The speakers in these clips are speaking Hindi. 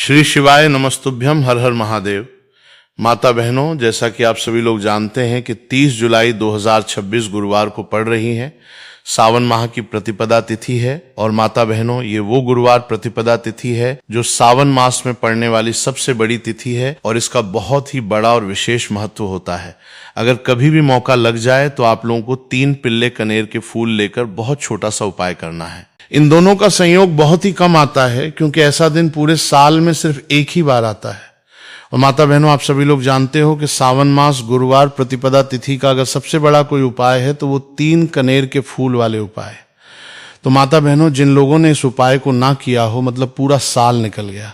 श्री शिवाय नमस्तुभ्यम, हर हर महादेव। माता बहनों, जैसा कि आप सभी लोग जानते हैं कि 30 जुलाई 2026 गुरुवार को पड़ रही है। सावन माह की प्रतिपदा तिथि है और माता बहनों, ये वो गुरुवार प्रतिपदा तिथि है जो सावन मास में पड़ने वाली सबसे बड़ी तिथि है और इसका बहुत ही बड़ा और विशेष महत्व होता है। अगर कभी भी मौका लग जाए तो आप लोगों को 3 पिल्ले कनेर के फूल लेकर बहुत छोटा सा उपाय करना है। इन दोनों का संयोग बहुत ही कम आता है क्योंकि ऐसा दिन पूरे साल में सिर्फ एक ही बार आता है। और माता बहनों, आप सभी लोग जानते हो कि सावन मास गुरुवार प्रतिपदा तिथि का अगर सबसे बड़ा कोई उपाय है तो वो 3 कनेर के फूल वाले उपाय। तो माता बहनों, जिन लोगों ने इस उपाय को ना किया हो, मतलब पूरा साल निकल गया,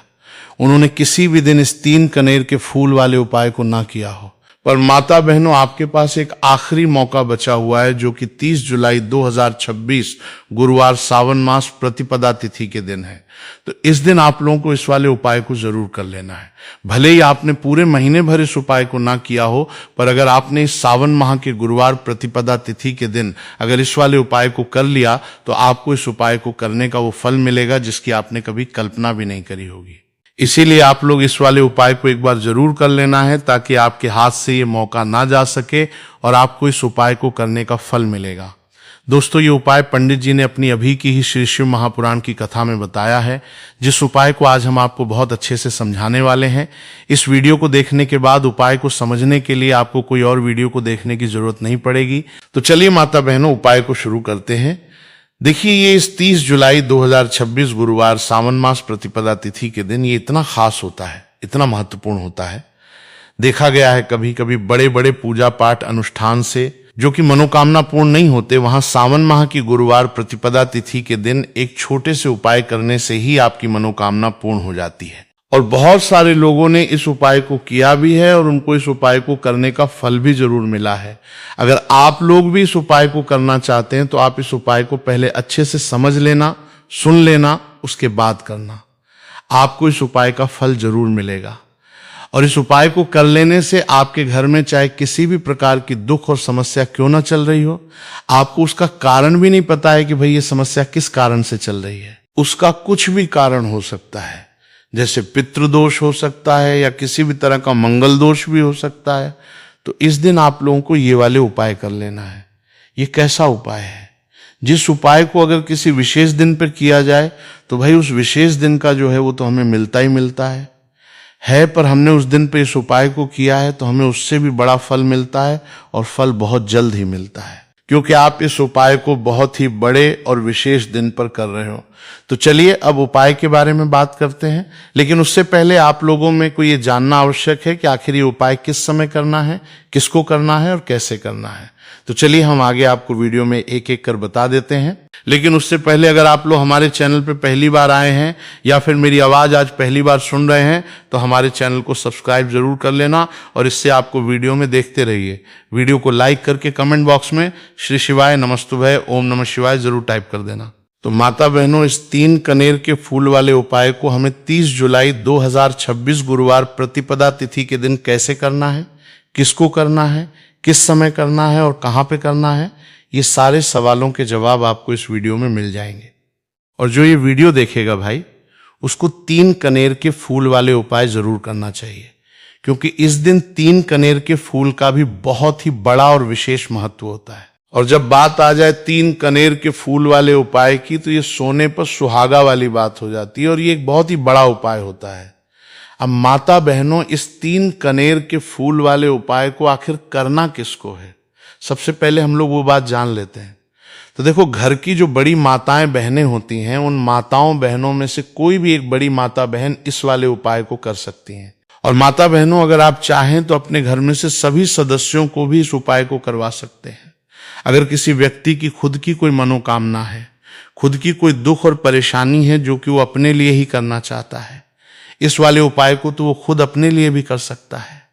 उन्होंने किसी भी दिन इस 3 कनेर के फूल वाले उपाय को ना किया हो, पर माता बहनों आपके पास एक आखिरी मौका बचा हुआ है जो कि 30 जुलाई 2026 गुरुवार सावन मास प्रतिपदा तिथि के दिन है। तो इस दिन आप लोगों को इस वाले उपाय को जरूर कर लेना है। भले ही आपने पूरे महीने भर इस उपाय को ना किया हो, पर अगर आपने इस सावन माह के गुरुवार प्रतिपदा तिथि के दिन अगर इस वाले उपाय को कर लिया तो आपको इस उपाय को करने का वो फल मिलेगा जिसकी आपने कभी कल्पना भी नहीं करी होगी। इसीलिए आप लोग इस वाले उपाय को एक बार जरूर कर लेना है ताकि आपके हाथ से ये मौका ना जा सके और आपको इस उपाय को करने का फल मिलेगा। दोस्तों, ये उपाय पंडित जी ने अपनी अभी की ही श्री शिव महापुराण की कथा में बताया है, जिस उपाय को आज हम आपको बहुत अच्छे से समझाने वाले हैं। इस वीडियो को देखने के बाद उपाय को समझने के लिए आपको कोई और वीडियो को देखने की जरूरत नहीं पड़ेगी। तो चलिए माता बहनों, उपाय को शुरू करते हैं। देखिए, ये इस 30 जुलाई 2026 गुरुवार सावन मास प्रतिपदा तिथि के दिन ये इतना खास होता है, इतना महत्वपूर्ण होता है। देखा गया है कभी कभी बड़े बड़े पूजा पाठ अनुष्ठान से जो कि मनोकामना पूर्ण नहीं होते, वहां सावन माह की गुरुवार प्रतिपदा तिथि के दिन एक छोटे से उपाय करने से ही आपकी मनोकामना पूर्ण हो जाती है। और बहुत सारे लोगों ने इस उपाय को किया भी है और उनको इस उपाय को करने का फल भी जरूर मिला है। अगर आप लोग भी इस उपाय को करना चाहते हैं तो आप इस उपाय को पहले अच्छे से समझ लेना, सुन लेना, उसके बाद करना। आपको इस उपाय का फल जरूर मिलेगा। और इस उपाय को कर लेने से आपके घर में चाहे किसी भी प्रकार की दुख और समस्या क्यों ना चल रही हो, आपको उसका कारण भी नहीं पता है कि भाई ये समस्या किस कारण से चल रही है, उसका कुछ भी कारण हो सकता है। जैसे पितृदोष हो सकता है या किसी भी तरह का मंगल दोष भी हो सकता है। तो इस दिन आप लोगों को ये वाले उपाय कर लेना है। ये कैसा उपाय है? जिस उपाय को अगर किसी विशेष दिन पर किया जाए तो भाई उस विशेष दिन का जो है वो तो हमें मिलता ही मिलता है, पर हमने उस दिन पे इस उपाय को किया है तो हमें उससे भी बड़ा फल मिलता है और फल बहुत जल्द ही मिलता है, क्योंकि आप इस उपाय को बहुत ही बड़े और विशेष दिन पर कर रहे हो। तो चलिए अब उपाय के बारे में बात करते हैं, लेकिन उससे पहले आप लोगों में को ये जानना आवश्यक है कि आखिर ये उपाय किस समय करना है, किसको करना है और कैसे करना है। तो चलिए हम आगे आपको वीडियो में एक एक कर बता देते हैं। लेकिन उससे पहले अगर आप लोग हमारे चैनल पर पहली बार आए हैं या फिर मेरी आवाज़ आज पहली बार सुन रहे हैं तो हमारे चैनल को सब्सक्राइब जरूर कर लेना और इससे आपको वीडियो में देखते रहिए। वीडियो को लाइक करके कमेंट बॉक्स में श्री शिवाय नमस्तुभय ओम नमः शिवाय जरूर टाइप कर देना। तो माता बहनों, इस 3 कनेर के फूल वाले उपाय को हमें 30 जुलाई 2026 गुरुवार प्रतिपदा तिथि के दिन कैसे करना है, किसको करना है, किस समय करना है और कहाँ पे करना है, ये सारे सवालों के जवाब आपको इस वीडियो में मिल जाएंगे। और जो ये वीडियो देखेगा भाई, उसको 3 कनेर के फूल वाले उपाय जरूर करना चाहिए, क्योंकि इस दिन 3 कनेर के फूल का भी बहुत ही बड़ा और विशेष महत्व होता है। और जब बात आ जाए 3 कनेर के फूल वाले उपाय की तो ये सोने पर सुहागा वाली बात हो जाती है और ये एक बहुत ही बड़ा उपाय होता है। अब माता बहनों, इस 3 कनेर के फूल वाले उपाय को आखिर करना किसको है, सबसे पहले हम लोग वो बात जान लेते हैं। तो देखो, घर की जो बड़ी माताएं बहनें होती हैं, उन माताओं बहनों में से कोई भी एक बड़ी माता बहन इस वाले उपाय को कर सकती हैं। और माता बहनों, अगर आप चाहें तो अपने घर में से सभी सदस्यों को भी इस उपाय को करवा सकते हैं। अगर किसी व्यक्ति की खुद की कोई मनोकामना है, खुद की कोई दुख और परेशानी है जो कि वो अपने लिए ही करना चाहता है, इस वाले उपाय को तो वो खुद अपने लिए भी कर सकता है।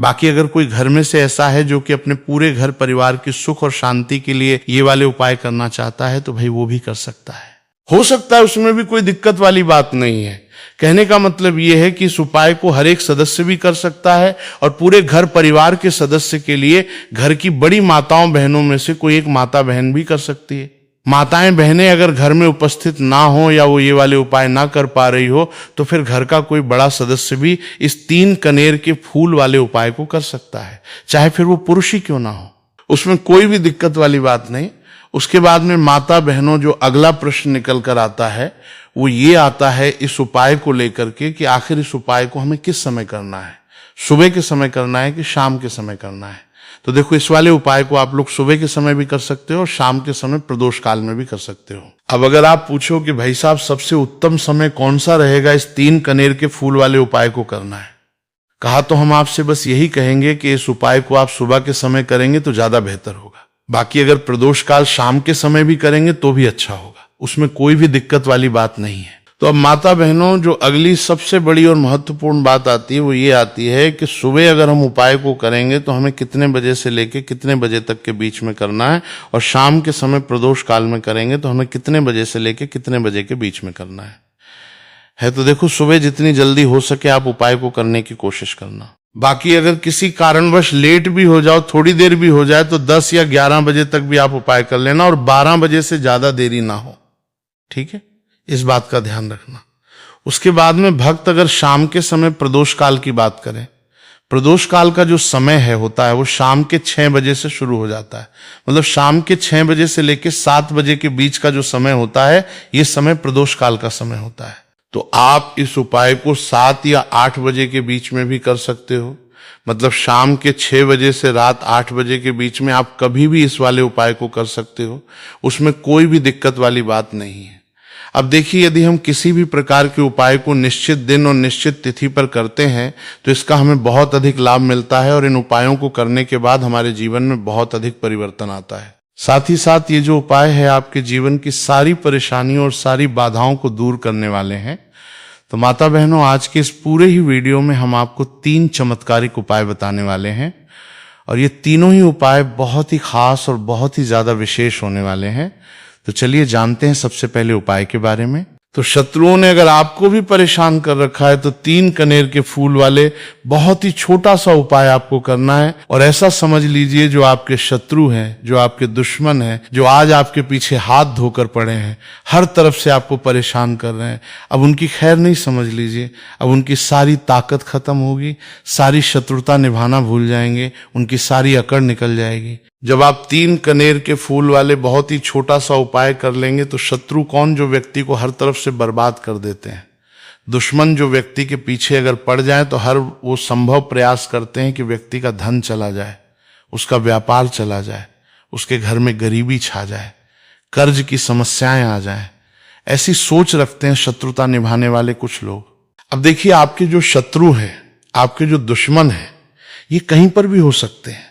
बाकी अगर कोई घर में से ऐसा है जो कि अपने पूरे घर परिवार की सुख और शांति के लिए ये वाले उपाय करना चाहता है तो भाई वो भी कर सकता है। हो सकता है उसमें भी कोई दिक्कत वाली बात नहीं है। कहने का मतलब ये है कि इस उपाय को हर एक सदस्य भी कर सकता है और पूरे घर परिवार के सदस्य के लिए घर की बड़ी माताओं बहनों में से कोई एक माता बहन भी कर सकती है। माताएं बहनें अगर घर में उपस्थित ना हो या वो ये वाले उपाय ना कर पा रही हो तो फिर घर का कोई बड़ा सदस्य भी इस 3 कनेर के फूल वाले उपाय को कर सकता है, चाहे फिर वो पुरुष ही क्यों ना हो, उसमें कोई भी दिक्कत वाली बात नहीं। उसके बाद में माता बहनों जो अगला प्रश्न निकल कर आता है वो ये आता है इस उपाय को लेकर के कि आखिर इस उपाय को हमें किस समय करना है, सुबह के समय करना है कि शाम के समय करना है। तो देखो, इस वाले उपाय को आप लोग सुबह के समय भी कर सकते हो और शाम के समय प्रदोष काल में भी कर सकते हो। अब अगर आप पूछो कि भाई साहब सबसे उत्तम समय कौन सा रहेगा इस 3 कनेर के फूल वाले उपाय को करना है, कहा तो हम आपसे बस यही कहेंगे कि इस उपाय को आप सुबह के समय करेंगे तो ज्यादा बेहतर होगा। बाकी अगर प्रदोष काल शाम के समय भी करेंगे तो भी अच्छा होगा, उसमें कोई भी दिक्कत वाली बात नहीं है। तो अब माता बहनों जो अगली सबसे बड़ी और महत्वपूर्ण बात आती है वो ये आती है कि सुबह अगर हम उपाय को करेंगे तो हमें कितने बजे से लेके कितने बजे तक के बीच में करना है, और शाम के समय प्रदोष काल में करेंगे तो हमें कितने बजे से लेके कितने बजे के बीच में करना है। तो देखो, सुबह जितनी जल्दी हो सके आप उपाय को करने की कोशिश करना। बाकी अगर किसी कारणवश लेट भी हो जाओ, थोड़ी देर भी हो जाए, तो 10 या 11 बजे तक भी आप उपाय कर लेना और 12 बजे से ज्यादा देरी ना हो, ठीक है, इस बात का ध्यान रखना। उसके बाद में भक्त अगर शाम के समय प्रदोष काल की बात करें, प्रदोष काल का जो समय है होता है वो शाम के 6 बजे से शुरू हो जाता है। मतलब शाम के 6 बजे से लेकर 7 बजे के बीच का जो समय होता है ये समय प्रदोष काल का समय होता है। तो आप इस उपाय को 7 या 8 बजे के बीच में भी कर सकते हो। मतलब शाम के 6 बजे से रात 8 बजे के बीच में आप कभी भी इस वाले उपाय को कर सकते हो, उसमें कोई भी दिक्कत वाली बात नहीं है। अब देखिए, यदि हम किसी भी प्रकार के उपाय को निश्चित दिन और निश्चित तिथि पर करते हैं तो इसका हमें बहुत अधिक लाभ मिलता है और इन उपायों को करने के बाद हमारे जीवन में बहुत अधिक परिवर्तन आता है। साथ ही साथ ये जो उपाय है आपके जीवन की सारी परेशानियों और सारी बाधाओं को दूर करने वाले हैं। तो माता बहनों, आज के इस पूरे ही वीडियो में हम आपको 3 चमत्कारिक उपाय बताने वाले हैं और ये तीनों ही उपाय बहुत ही खास और बहुत ही ज्यादा विशेष होने वाले हैं। तो चलिए जानते हैं सबसे पहले उपाय के बारे में। तो शत्रुओं ने अगर आपको भी परेशान कर रखा है तो 3 कनेर के फूल वाले बहुत ही छोटा सा उपाय आपको करना है। और ऐसा समझ लीजिए, जो आपके शत्रु हैं, जो आपके दुश्मन हैं, जो आज आपके पीछे हाथ धोकर पड़े हैं, हर तरफ से आपको परेशान कर रहे हैं, अब उनकी खैर नहीं समझ लीजिए। अब उनकी सारी ताकत खत्म होगी, सारी शत्रुता निभाना भूल जाएंगे, उनकी सारी अकड़ निकल जाएगी। जब आप 3 कनेर के फूल वाले बहुत ही छोटा सा उपाय कर लेंगे तो शत्रु कौन, जो व्यक्ति को हर तरफ से बर्बाद कर देते हैं, दुश्मन जो व्यक्ति के पीछे अगर पड़ जाए तो हर वो संभव प्रयास करते हैं कि व्यक्ति का धन चला जाए, उसका व्यापार चला जाए, उसके घर में गरीबी छा जाए, कर्ज की समस्याएं आ जाए, ऐसी सोच रखते हैं शत्रुता निभाने वाले कुछ लोग। अब देखिए, आपके जो शत्रु हैं, आपके जो दुश्मन हैं, ये कहीं पर भी हो सकते हैं,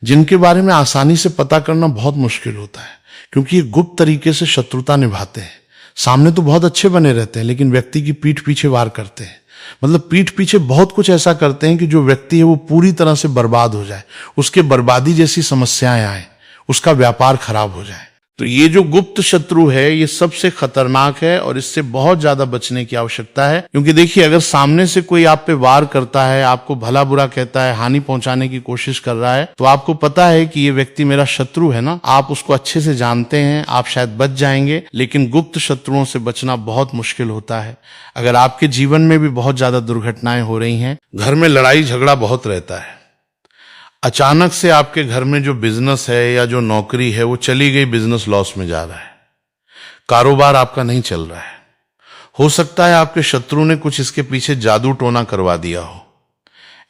जिनके बारे में आसानी से पता करना बहुत मुश्किल होता है, क्योंकि ये गुप्त तरीके से शत्रुता निभाते हैं। सामने तो बहुत अच्छे बने रहते हैं लेकिन व्यक्ति की पीठ पीछे वार करते हैं। मतलब पीठ पीछे बहुत कुछ ऐसा करते हैं कि जो व्यक्ति है वो पूरी तरह से बर्बाद हो जाए, उसके बर्बादी जैसी समस्याएं आए, उसका व्यापार खराब हो जाए। तो ये जो गुप्त शत्रु है ये सबसे खतरनाक है और इससे बहुत ज्यादा बचने की आवश्यकता है। क्योंकि देखिए, अगर सामने से कोई आप पे वार करता है, आपको भला बुरा कहता है, हानि पहुंचाने की कोशिश कर रहा है, तो आपको पता है कि ये व्यक्ति मेरा शत्रु है ना, आप उसको अच्छे से जानते हैं, आप शायद बच जाएंगे। लेकिन गुप्त शत्रुओं से बचना बहुत मुश्किल होता है। अगर आपके जीवन में भी बहुत ज्यादा दुर्घटनाएं हो रही हैं, घर में लड़ाई झगड़ा बहुत रहता है, अचानक से आपके घर में जो बिजनेस है या जो नौकरी है वो चली गई, बिजनेस लॉस में जा रहा है, कारोबार आपका नहीं चल रहा है, हो सकता है आपके शत्रु ने कुछ इसके पीछे जादू टोना करवा दिया हो।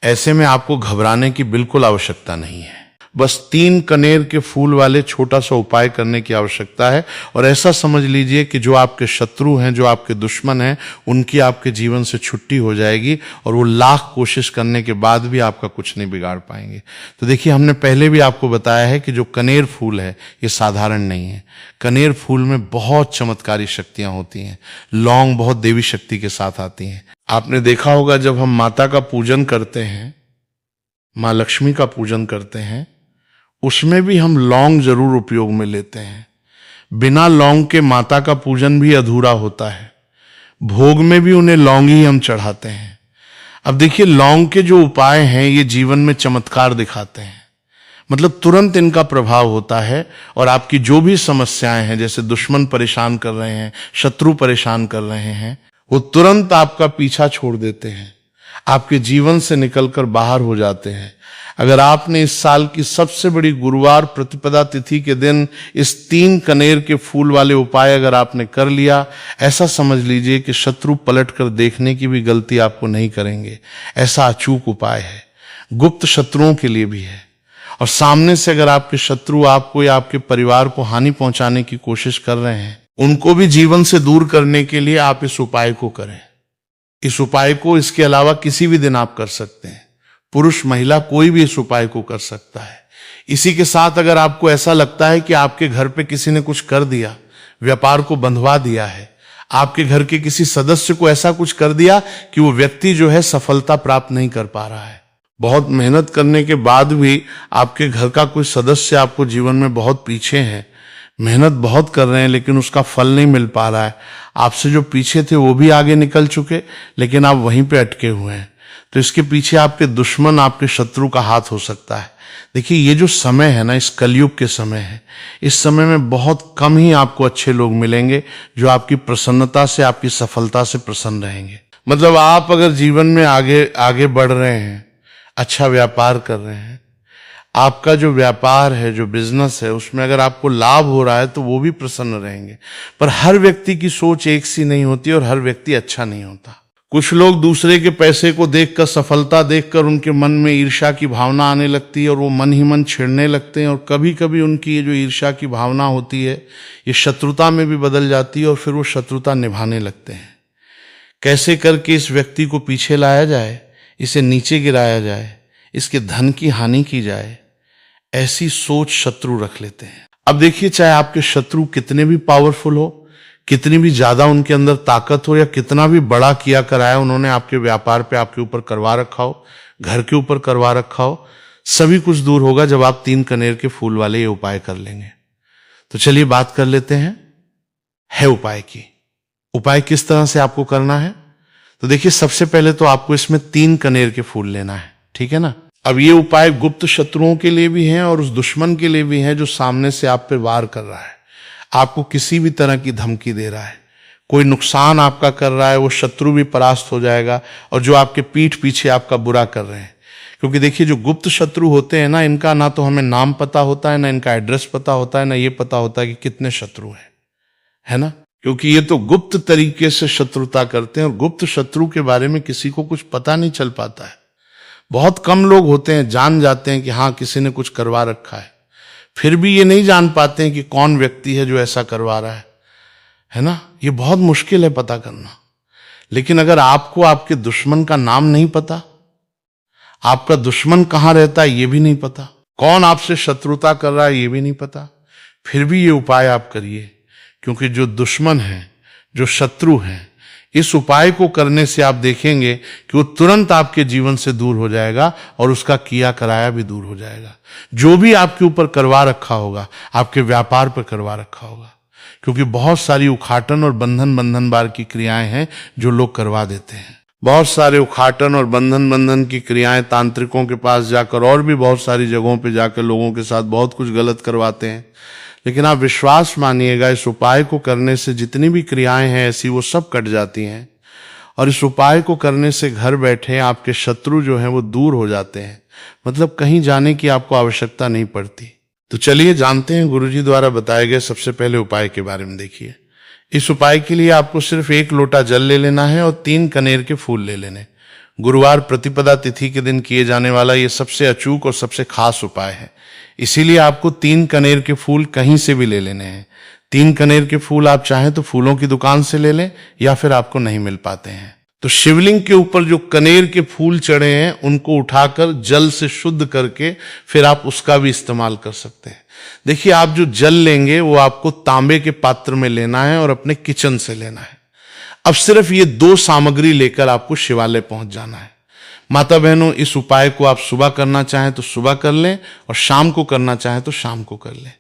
ऐसे में आपको घबराने की बिल्कुल आवश्यकता नहीं है, बस 3 कनेर के फूल वाले छोटा सा उपाय करने की आवश्यकता है। और ऐसा समझ लीजिए कि जो आपके शत्रु हैं, जो आपके दुश्मन हैं, उनकी आपके जीवन से छुट्टी हो जाएगी और वो लाख कोशिश करने के बाद भी आपका कुछ नहीं बिगाड़ पाएंगे। तो देखिए, हमने पहले भी आपको बताया है कि जो कनेर फूल है ये साधारण नहीं है। कनेर फूल में बहुत चमत्कारी शक्तियां होती हैं, लौंग बहुत देवी शक्ति के साथ आती हैं। आपने देखा होगा, जब हम माता का पूजन करते हैं, माँ लक्ष्मी का पूजन करते हैं, उसमें भी हम लौंग जरूर उपयोग में लेते हैं। बिना लौंग के माता का पूजन भी अधूरा होता है, भोग में भी उन्हें लौंग ही हम चढ़ाते हैं। अब देखिए, लौंग के जो उपाय हैं ये जीवन में चमत्कार दिखाते हैं। मतलब तुरंत इनका प्रभाव होता है और आपकी जो भी समस्याएं हैं, जैसे दुश्मन परेशान कर रहे हैं, शत्रु परेशान कर रहे हैं, वो तुरंत आपका पीछा छोड़ देते हैं, आपके जीवन से निकलकर बाहर हो जाते हैं। अगर आपने इस साल की सबसे बड़ी गुरुवार प्रतिपदा तिथि के दिन इस 3 कनेर के फूल वाले उपाय अगर आपने कर लिया, ऐसा समझ लीजिए कि शत्रु पलट कर देखने की भी गलती आपको नहीं करेंगे। ऐसा अचूक उपाय है, गुप्त शत्रुओं के लिए भी है। और सामने से अगर आपके शत्रु आपको या आपके परिवार को हानि पहुंचाने की कोशिश कर रहे हैं, उनको भी जीवन से दूर करने के लिए आप इस उपाय को करें। इस उपाय को इसके अलावा किसी भी दिन आप कर सकते हैं, पुरुष महिला कोई भी इस उपाय को कर सकता है। इसी के साथ अगर आपको ऐसा लगता है कि आपके घर पे किसी ने कुछ कर दिया, व्यापार को बंधवा दिया है, आपके घर के किसी सदस्य को ऐसा कुछ कर दिया कि वो व्यक्ति जो है सफलता प्राप्त नहीं कर पा रहा है, बहुत मेहनत करने के बाद भी आपके घर का कोई सदस्य आपको जीवन में बहुत पीछे है, मेहनत बहुत कर रहे हैं लेकिन उसका फल नहीं मिल पा रहा है, आपसे जो पीछे थे वो भी आगे निकल चुके लेकिन आप वहीं पे अटके हुए हैं, तो इसके पीछे आपके दुश्मन, आपके शत्रु का हाथ हो सकता है। देखिए, ये जो समय है ना, इस कलयुग के समय है, इस समय में बहुत कम ही आपको अच्छे लोग मिलेंगे जो आपकी प्रसन्नता से, आपकी सफलता से प्रसन्न रहेंगे। मतलब आप अगर जीवन में आगे बढ़ रहे हैं, अच्छा व्यापार कर रहे हैं, आपका जो व्यापार है, जो बिजनेस है, उसमें अगर आपको लाभ हो रहा है तो वो भी प्रसन्न रहेंगे। पर हर व्यक्ति की सोच एक सी नहीं होती और हर व्यक्ति अच्छा नहीं होता। कुछ लोग दूसरे के पैसे को देखकर, सफलता देखकर उनके मन में ईर्ष्या की भावना आने लगती है और वो मन ही मन छिड़ने लगते हैं, और कभी कभी उनकी ये जो ईर्ष्या की भावना होती है ये शत्रुता में भी बदल जाती है और फिर वो शत्रुता निभाने लगते हैं। कैसे करके इस व्यक्ति को पीछे लाया जाए, इसे नीचे गिराया जाए, इसके धन की हानि की जाए, ऐसी सोच शत्रु रख लेते हैं। अब देखिए, चाहे आपके शत्रु कितने भी पावरफुल हो, कितनी भी ज्यादा उनके अंदर ताकत हो, या कितना भी बड़ा किया कराया उन्होंने आपके व्यापार पे आपके ऊपर करवा रखा हो, घर के ऊपर करवा रखा हो, सभी कुछ दूर होगा जब आप 3 कनेर के फूल वाले ये उपाय कर लेंगे। तो चलिए बात कर लेते हैं उपाय की। उपाय किस तरह से आपको करना है? तो देखिए, सबसे पहले तो आपको इसमें 3 कनेर के फूल लेना है, ठीक है ना। अब ये उपाय गुप्त शत्रुओं के लिए भी हैं और उस दुश्मन के लिए भी हैं जो सामने से आप पे वार कर रहा है, आपको किसी भी तरह की धमकी दे रहा है, कोई नुकसान आपका कर रहा है, वो शत्रु भी परास्त हो जाएगा। और जो आपके पीठ पीछे आपका बुरा कर रहे हैं, क्योंकि देखिए, जो गुप्त शत्रु होते हैं ना, इनका ना तो हमें नाम पता होता है, ना इनका एड्रेस पता होता है, ना ये पता होता है कि कितने शत्रु हैं, है ना। क्योंकि ये तो गुप्त तरीके से शत्रुता करते हैं और गुप्त शत्रु के बारे में किसी को कुछ पता नहीं चल पाता है। बहुत कम लोग होते हैं जान जाते हैं कि हाँ, किसी ने कुछ करवा रखा है, फिर भी ये नहीं जान पाते हैं कि कौन व्यक्ति है जो ऐसा करवा रहा है ना। ये बहुत मुश्किल है पता करना। लेकिन अगर आपको आपके दुश्मन का नाम नहीं पता, आपका दुश्मन कहाँ रहता है ये भी नहीं पता, कौन आपसे शत्रुता कर रहा है ये भी नहीं पता, फिर भी ये उपाय आप करिए। क्योंकि जो दुश्मन है, जो शत्रु हैं, इस उपाय को करने से आप देखेंगे कि वो तुरंत आपके जीवन से दूर हो जाएगा और उसका किया कराया भी दूर हो जाएगा। जो भी आपके ऊपर करवा रखा होगा, आपके व्यापार पर करवा रखा होगा, क्योंकि बहुत सारी उखाटन और बंधन की क्रियाएं हैं जो लोग करवा देते हैं। बहुत सारे उखाटन और बंधन की क्रियाएं तांत्रिकों के पास जाकर और भी बहुत सारी जगहों पे जाकर लोगों के साथ बहुत कुछ गलत करवाते हैं। लेकिन आप विश्वास मानिएगा, इस उपाय को करने से जितनी भी क्रियाएं हैं ऐसी, वो सब कट जाती हैं। और इस उपाय को करने से घर बैठे आपके शत्रु जो हैं वो दूर हो जाते हैं, मतलब कहीं जाने की आपको आवश्यकता नहीं पड़ती। तो चलिए जानते हैं गुरुजी द्वारा बताए गए सबसे पहले उपाय के बारे में। देखिए, इस उपाय के लिए आपको सिर्फ 1 लोटा जल ले लेना है और 3 कनेर के फूल ले लेने। गुरुवार प्रतिपदा तिथि के दिन किए जाने वाला ये सबसे अचूक और सबसे खास उपाय है, इसीलिए आपको 3 कनेर के फूल कहीं से भी ले लेने हैं। 3 कनेर के फूल आप चाहें तो फूलों की दुकान से ले लें, या फिर आपको नहीं मिल पाते हैं तो शिवलिंग के ऊपर जो कनेर के फूल चढ़े हैं उनको उठाकर जल से शुद्ध करके फिर आप उसका भी इस्तेमाल कर सकते हैं। देखिए, आप जो जल लेंगे वो आपको तांबे के पात्र में लेना है और अपने किचन से लेना है। अब सिर्फ ये 2 सामग्री लेकर आपको शिवालय पहुंच जाना है। माता बहनों, इस उपाय को आप सुबह करना चाहें तो सुबह कर लें और शाम को करना चाहें तो शाम को कर लें।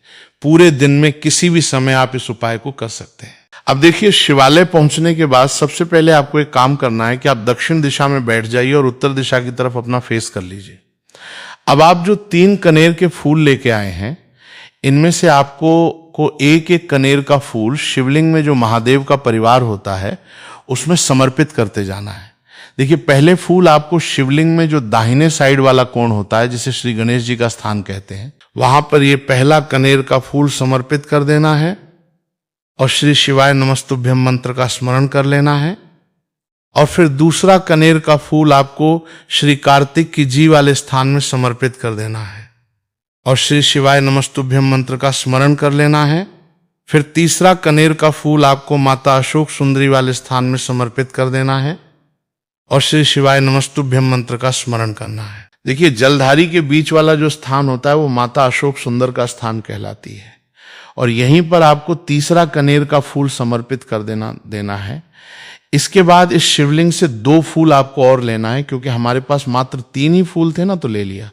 पूरे दिन में किसी भी समय आप इस उपाय को कर सकते हैं। अब देखिए, शिवालय पहुंचने के बाद सबसे पहले आपको एक काम करना है कि आप दक्षिण दिशा में बैठ जाइए और उत्तर दिशा की तरफ अपना फेस कर लीजिए। अब आप जो 3 कनेर के फूल लेके आए हैं, इनमें से आपको एक एक कनेर का फूल शिवलिंग में जो महादेव का परिवार होता है उसमें समर्पित करते जाना है। देखिए, पहले फूल आपको शिवलिंग में जो दाहिने साइड वाला कोण होता है, जिसे श्री गणेश जी का स्थान कहते हैं, वहां पर ये पहला कनेर का फूल समर्पित कर देना है और श्री शिवाय नमस्तुभ्यम मंत्र का स्मरण कर लेना है। और फिर दूसरा कनेर का फूल आपको श्री कार्तिक की जी वाले स्थान में समर्पित कर देना है और श्री शिवाय नमस्तुभ्यम मंत्र का स्मरण कर लेना है। फिर तीसरा कनेर का फूल आपको माता अशोक सुंदरी वाले स्थान में समर्पित कर देना है और श्री शिवाय नमस्तुभ्यम मंत्र का स्मरण करना है। देखिए, जलधारी के बीच वाला जो स्थान होता है वो माता अशोक सुंदर का स्थान कहलाती है और यहीं पर आपको तीसरा कनेर का फूल समर्पित कर देना है। इसके बाद इस शिवलिंग से 2 फूल आपको और लेना है, क्योंकि हमारे पास मात्र 3 ही फूल थे ना, तो ले लिया।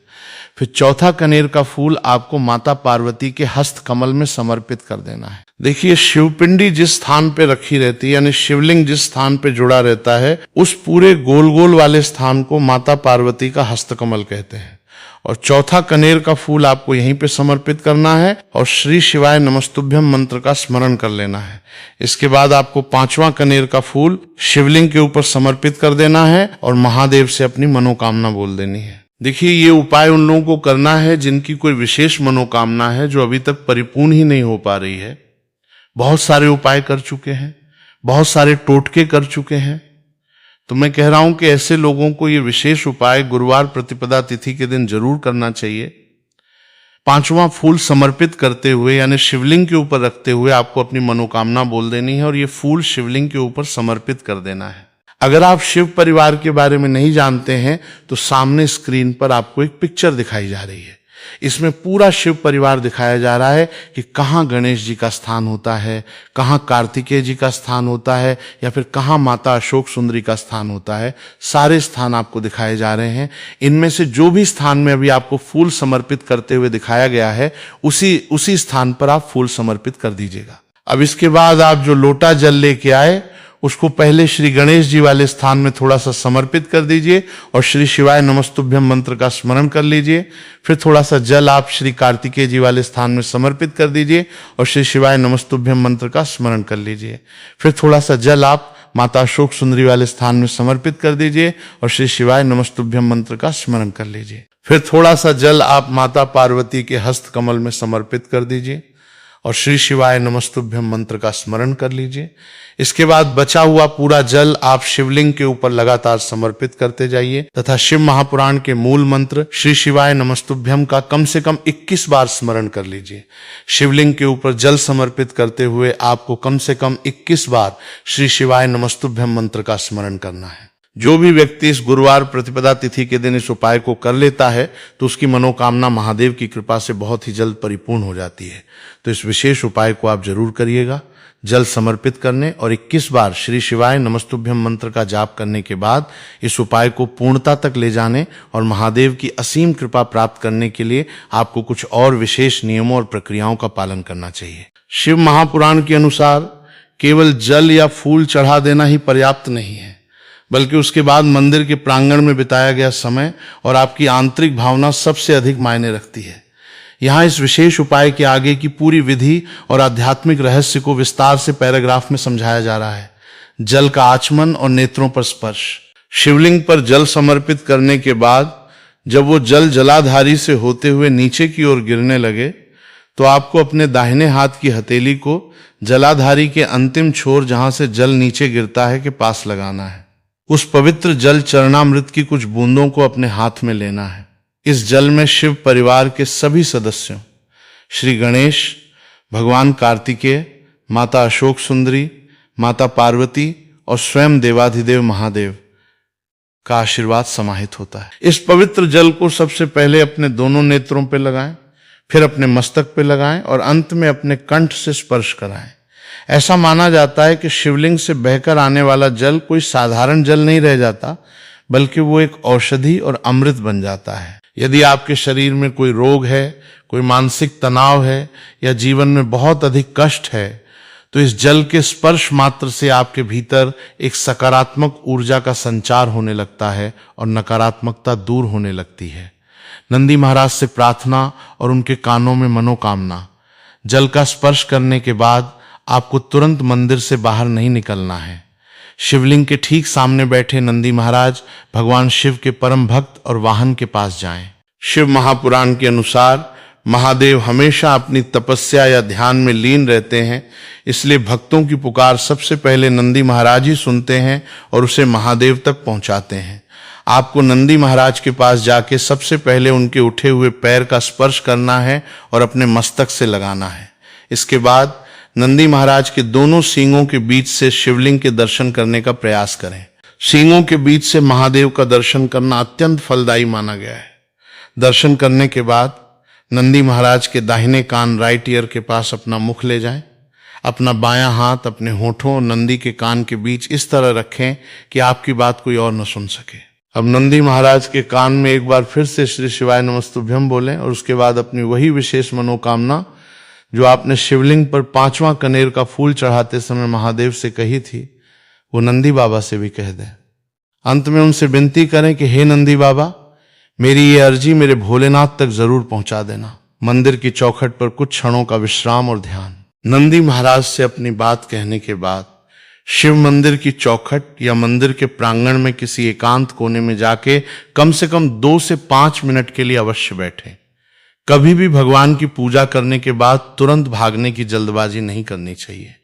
फिर चौथा कनेर का फूल आपको माता पार्वती के हस्त कमल में समर्पित कर देना है। देखिए, शिवपिंडी जिस स्थान पे रखी रहती है, यानी शिवलिंग जिस स्थान पे जुड़ा रहता है, उस पूरे गोल गोल वाले स्थान को माता पार्वती का हस्त कमल कहते हैं। और चौथा कनेर का फूल आपको यहीं पे समर्पित करना है और श्री शिवाय नमस्तुभ्यम मंत्र का स्मरण कर लेना है। इसके बाद आपको 5वां कनेर का फूल शिवलिंग के ऊपर समर्पित कर देना है और महादेव से अपनी मनोकामना बोल देनी है। देखिए, ये उपाय उन लोगों को करना है जिनकी कोई विशेष मनोकामना है जो अभी तक परिपूर्ण ही नहीं हो पा रही है। बहुत सारे उपाय कर चुके हैं, बहुत सारे टोटके कर चुके हैं, तो मैं कह रहा हूं कि ऐसे लोगों को ये विशेष उपाय गुरुवार प्रतिपदा तिथि के दिन जरूर करना चाहिए। 5वां फूल समर्पित करते हुए, यानी शिवलिंग के ऊपर रखते हुए, आपको अपनी मनोकामना बोल देनी है और ये फूल शिवलिंग के ऊपर समर्पित कर देना है। अगर आप शिव परिवार के बारे में नहीं जानते हैं तो सामने स्क्रीन पर आपको एक पिक्चर दिखाई जा रही है। इसमें पूरा शिव परिवार दिखाया जा रहा है कि कहाँ गणेश जी का स्थान होता है, कहाँ कार्तिकेय जी का स्थान होता है, या फिर कहाँ माता अशोक सुंदरी का स्थान होता है। सारे स्थान आपको दिखाए जा रहे हैं। इनमें से जो भी स्थान में अभी आपको फूल समर्पित करते हुए दिखाया गया है, उसी स्थान पर आप फूल समर्पित कर दीजिएगा। अब इसके बाद आप जो लोटा जल लेके आए उसको पहले श्री गणेश जी वाले स्थान में थोड़ा सा समर्पित कर दीजिए और श्री शिवाय नमस्तुभ्यम मंत्र का स्मरण कर लीजिए। फिर थोड़ा सा जल आप श्री कार्तिकेय जी वाले स्थान में समर्पित कर दीजिए और श्री शिवाय नमस्तुभ्यम मंत्र का स्मरण कर लीजिए। फिर थोड़ा सा जल आप माता अशोक सुंदरी वाले स्थान में समर्पित कर दीजिए और श्री शिवाय नमस्तुभ्यम मंत्र का स्मरण कर लीजिए। फिर थोड़ा सा जल आप माता पार्वती के हस्त कमल में समर्पित कर दीजिए और श्री शिवाय नमस्तुभ्यम मंत्र का स्मरण कर लीजिए। इसके बाद बचा हुआ पूरा जल आप शिवलिंग के ऊपर लगातार समर्पित करते जाइए तथा शिव महापुराण के मूल मंत्र श्री शिवाय नमस्तुभ्यम का कम से कम 21 बार स्मरण कर लीजिए। शिवलिंग के ऊपर जल समर्पित करते हुए आपको कम से कम 21 बार श्री शिवाय नमस्तुभ्यम मंत्र का स्मरण करना है। जो भी व्यक्ति इस गुरुवार प्रतिपदा तिथि के दिन इस उपाय को कर लेता है तो उसकी मनोकामना महादेव की कृपा से बहुत ही जल्द परिपूर्ण हो जाती है। तो इस विशेष उपाय को आप जरूर करिएगा। जल समर्पित करने और 21 बार श्री शिवाय नमस्तुभ्यम मंत्र का जाप करने के बाद इस उपाय को पूर्णता तक ले जाने और महादेव की असीम कृपा प्राप्त करने के लिए आपको कुछ और विशेष नियमों और प्रक्रियाओं का पालन करना चाहिए। शिव महापुराण के अनुसार केवल जल या फूल चढ़ा देना ही पर्याप्त नहीं है, बल्कि उसके बाद मंदिर के प्रांगण में बिताया गया समय और आपकी आंतरिक भावना सबसे अधिक मायने रखती है। यहाँ इस विशेष उपाय के आगे की पूरी विधि और आध्यात्मिक रहस्य को विस्तार से पैराग्राफ में समझाया जा रहा है। जल का आचमन और नेत्रों पर स्पर्श। शिवलिंग पर जल समर्पित करने के बाद जब वो जल जलाधारी से होते हुए नीचे की ओर गिरने लगे तो आपको अपने दाहिने हाथ की हथेली को जलाधारी के अंतिम छोर, जहां से जल नीचे गिरता है, के पास लगाना है। उस पवित्र जल चरणामृत की कुछ बूंदों को अपने हाथ में लेना है। इस जल में शिव परिवार के सभी सदस्यों, श्री गणेश, भगवान कार्तिकेय, माता अशोक सुंदरी, माता पार्वती और स्वयं देवाधिदेव महादेव का आशीर्वाद समाहित होता है। इस पवित्र जल को सबसे पहले अपने दोनों नेत्रों पर लगाएं, फिर अपने मस्तक पर लगाएं और अंत में अपने कंठ से स्पर्श कराएं। ऐसा माना जाता है कि शिवलिंग से बहकर आने वाला जल कोई साधारण जल नहीं रह जाता, बल्कि वो एक औषधि और अमृत बन जाता है। यदि आपके शरीर में कोई रोग है, कोई मानसिक तनाव है या जीवन में बहुत अधिक कष्ट है, तो इस जल के स्पर्श मात्र से आपके भीतर एक सकारात्मक ऊर्जा का संचार होने लगता है और नकारात्मकता दूर होने लगती है। नंदी महाराज से प्रार्थना और उनके कानों में मनोकामना। जल का स्पर्श करने के बाद आपको तुरंत मंदिर से बाहर नहीं निकलना है। शिवलिंग के ठीक सामने बैठे नंदी महाराज भगवान शिव के परम भक्त और वाहन के पास जाएं। शिव महापुराण के अनुसार महादेव हमेशा अपनी तपस्या या ध्यान में लीन रहते हैं, इसलिए भक्तों की पुकार सबसे पहले नंदी महाराज ही सुनते हैं और उसे महादेव तक पहुंचाते हैं। आपको नंदी महाराज के पास जाके सबसे पहले उनके उठे हुए पैर का स्पर्श करना है और अपने मस्तक से लगाना है। इसके बाद नंदी महाराज के दोनों सींगों के बीच से शिवलिंग के दर्शन करने का प्रयास करें। सींगों के बीच से महादेव का दर्शन करना अत्यंत फलदायी माना गया है। दर्शन करने के बाद नंदी महाराज के दाहिने कान राइट ईयर के पास अपना मुख ले जाएं। अपना बायां हाथ अपने होठों और नंदी के कान के बीच इस तरह रखें कि आपकी बात कोई और न सुन सके। अब नंदी महाराज के कान में एक बार फिर से श्री शिवाय नमस्तुभ्यम बोलें और उसके बाद अपनी वही विशेष मनोकामना जो आपने शिवलिंग पर 5वां कनेर का फूल चढ़ाते समय महादेव से कही थी, वो नंदी बाबा से भी कह दें। अंत में उनसे विनती करें कि हे नंदी बाबा, मेरी ये अर्जी मेरे भोलेनाथ तक जरूर पहुंचा देना। मंदिर की चौखट पर कुछ क्षणों का विश्राम और ध्यान। नंदी महाराज से अपनी बात कहने के बाद शिव मंदिर की चौखट या मंदिर के प्रांगण में किसी एकांत कोने में जाके कम से कम 2 से 5 मिनट के लिए अवश्य बैठें। कभी भी भगवान की पूजा करने के बाद तुरंत भागने की जल्दबाजी नहीं करनी चाहिए।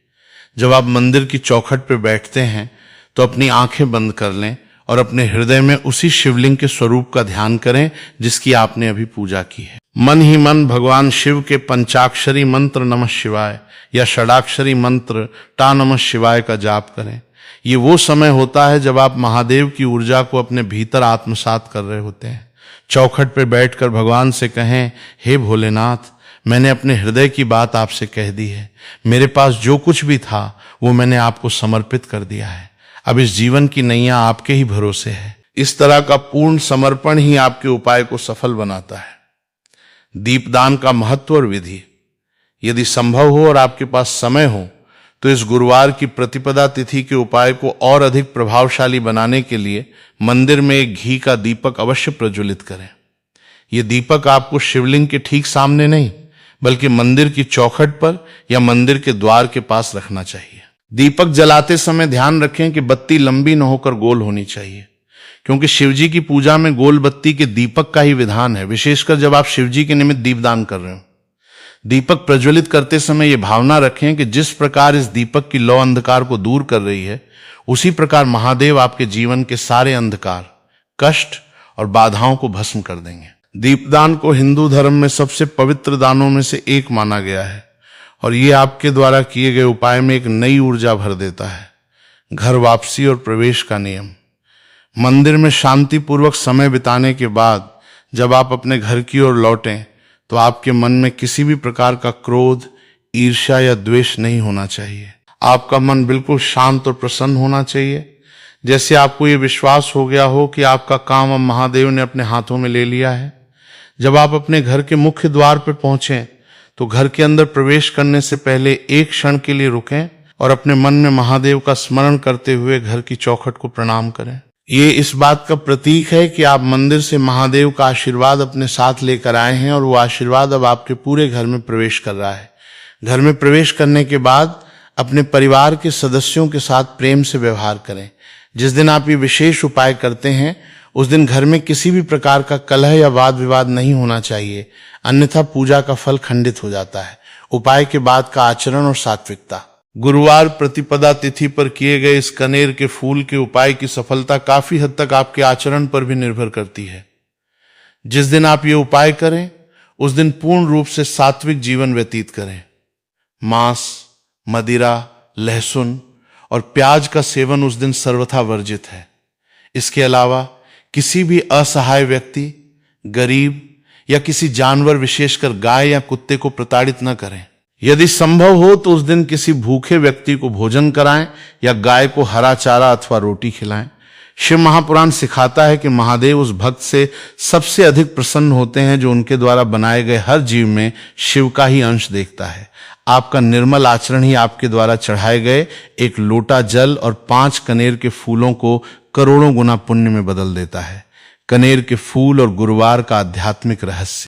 जब आप मंदिर की चौखट पर बैठते हैं तो अपनी आंखें बंद कर लें और अपने हृदय में उसी शिवलिंग के स्वरूप का ध्यान करें जिसकी आपने अभी पूजा की है। मन ही मन भगवान शिव के पंचाक्षरी मंत्र नमः शिवाय या षडाक्षरी मंत्र टा नमः शिवाय का जाप करें। ये वो समय होता है जब आप महादेव की ऊर्जा को अपने भीतर आत्मसात कर रहे होते हैं। चौखट पर बैठकर भगवान से कहें, हे भोलेनाथ, मैंने अपने हृदय की बात आपसे कह दी है। मेरे पास जो कुछ भी था वो मैंने आपको समर्पित कर दिया है। अब इस जीवन की नैया आपके ही भरोसे है। इस तरह का पूर्ण समर्पण ही आपके उपाय को सफल बनाता है। दीपदान का महत्व और विधि। यदि संभव हो और आपके पास समय हो तो इस गुरुवार की प्रतिपदा तिथि के उपाय को और अधिक प्रभावशाली बनाने के लिए मंदिर में एक घी का दीपक अवश्य प्रज्वलित करें। यह दीपक आपको शिवलिंग के ठीक सामने नहीं बल्कि मंदिर की चौखट पर या मंदिर के द्वार के पास रखना चाहिए। दीपक जलाते समय ध्यान रखें कि बत्ती लंबी न होकर गोल होनी चाहिए, क्योंकि शिवजी की पूजा में गोल बत्ती के दीपक का ही विधान है, विशेषकर जब आप शिवजी के निमित्त दीपदान कर रहे हो। दीपक प्रज्वलित करते समय यह भावना रखें कि जिस प्रकार इस दीपक की लौ अंधकार को दूर कर रही है, उसी प्रकार महादेव आपके जीवन के सारे अंधकार, कष्ट और बाधाओं को भस्म कर देंगे। दीपदान को हिंदू धर्म में सबसे पवित्र दानों में से एक माना गया है और ये आपके द्वारा किए गए उपाय में एक नई ऊर्जा भर देता है। घर वापसी और प्रवेश का नियम। मंदिर में शांतिपूर्वक समय बिताने के बाद जब आप अपने घर की ओर लौटें तो आपके मन में किसी भी प्रकार का क्रोध, ईर्ष्या या द्वेष नहीं होना चाहिए। आपका मन बिल्कुल शांत और प्रसन्न होना चाहिए, जैसे आपको ये विश्वास हो गया हो कि आपका काम अब महादेव ने अपने हाथों में ले लिया है। जब आप अपने घर के मुख्य द्वार पर पहुंचें तो घर के अंदर प्रवेश करने से पहले एक क्षण के लिए रुकें और अपने मन में महादेव का स्मरण करते हुए घर की चौखट को प्रणाम करें। ये इस बात का प्रतीक है कि आप मंदिर से महादेव का आशीर्वाद अपने साथ लेकर आए हैं और वो आशीर्वाद अब आपके पूरे घर में प्रवेश कर रहा है। घर में प्रवेश करने के बाद अपने परिवार के सदस्यों के साथ प्रेम से व्यवहार करें। जिस दिन आप ये विशेष उपाय करते हैं उस दिन घर में किसी भी प्रकार का कलह या वाद विवाद नहीं होना चाहिए, अन्यथा पूजा का फल खंडित हो जाता है। उपाय के बाद का आचरण और सात्विकता। गुरुवार प्रतिपदा तिथि पर किए गए इस कनेर के फूल के उपाय की सफलता काफी हद तक आपके आचरण पर भी निर्भर करती है। जिस दिन आप ये उपाय करें उस दिन पूर्ण रूप से सात्विक जीवन व्यतीत करें। मांस, मदिरा, लहसुन और प्याज का सेवन उस दिन सर्वथा वर्जित है। इसके अलावा किसी भी असहाय व्यक्ति, गरीब या किसी जानवर, विशेषकर गाय या कुत्ते को प्रताड़ित न करें। यदि संभव हो तो उस दिन किसी भूखे व्यक्ति को भोजन कराएं या गाय को हरा चारा अथवा रोटी खिलाएं। शिव महापुराण सिखाता है कि महादेव उस भक्त से सबसे अधिक प्रसन्न होते हैं जो उनके द्वारा बनाए गए हर जीव में शिव का ही अंश देखता है। आपका निर्मल आचरण ही आपके द्वारा चढ़ाए गए एक लोटा जल और 5 कनेर के फूलों को करोड़ों गुना पुण्य में बदल देता है। कनेर के फूल और गुरुवार का आध्यात्मिक रहस्य।